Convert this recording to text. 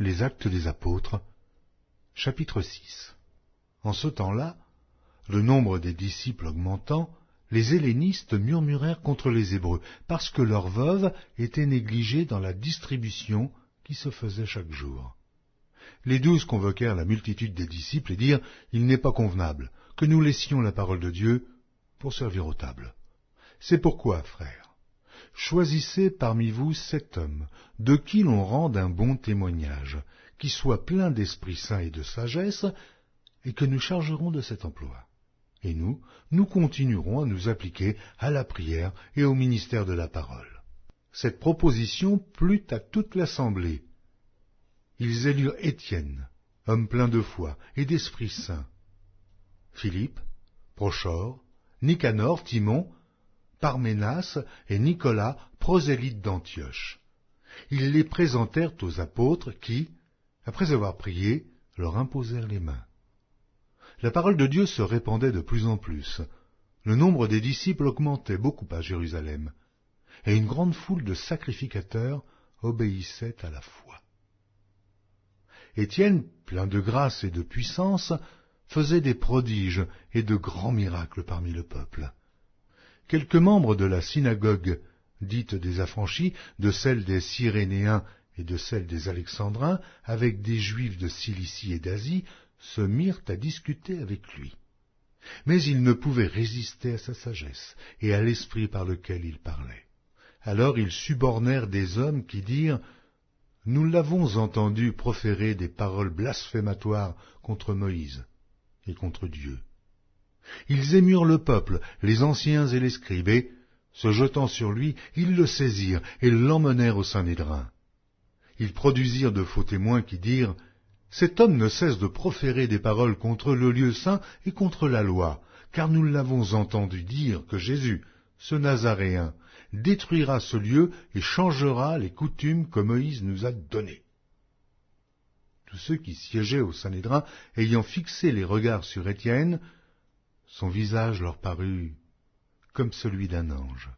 Les Actes des Apôtres, chapitre 6. En ce temps-là, le nombre des disciples augmentant, les hellénistes murmurèrent contre les Hébreux, parce que leurs veuves étaient négligées dans la distribution qui se faisait chaque jour. Les 12 convoquèrent la multitude des disciples et dirent « Il n'est pas convenable que nous laissions la parole de Dieu pour servir aux tables. C'est pourquoi, frères, choisissez parmi vous 7 hommes, de qui l'on rende un bon témoignage, qui soient pleins d'Esprit Saint et de sagesse, et que nous chargerons de cet emploi. Et nous continuerons à nous appliquer à la prière et au ministère de la parole. » Cette proposition plut à toute l'assemblée. Ils élurent Étienne, homme plein de foi et d'Esprit Saint, Philippe, Prochore, Nicanor, Timon, Parménas et Nicolas, prosélytes d'Antioche. Ils les présentèrent aux apôtres qui, après avoir prié, leur imposèrent les mains. La parole de Dieu se répandait de plus en plus. Le nombre des disciples augmentait beaucoup à Jérusalem, et une grande foule de sacrificateurs obéissait à la foi. Étienne, plein de grâce et de puissance, faisait des prodiges et de grands miracles parmi le peuple. Quelques membres de la synagogue, dite des affranchis, de celle des Cyrénéens et de celle des Alexandrins, avec des Juifs de Cilicie et d'Asie, se mirent à discuter avec lui. Mais ils ne pouvaient résister à sa sagesse et à l'esprit par lequel il parlait. Alors ils subornèrent des hommes qui dirent « Nous l'avons entendu proférer des paroles blasphématoires contre Moïse et contre Dieu. » Ils émurent le peuple, les anciens et les scribes, et, se jetant sur lui, ils le saisirent et l'emmenèrent au Sanhédrin. Ils produisirent de faux témoins qui dirent « Cet homme ne cesse de proférer des paroles contre le lieu saint et contre la loi, car nous l'avons entendu dire que Jésus, ce Nazaréen, détruira ce lieu et changera les coutumes que Moïse nous a données. » Tous ceux qui siégeaient au Sanhédrin, ayant fixé les regards sur Étienne, son visage leur parut comme celui d'un ange.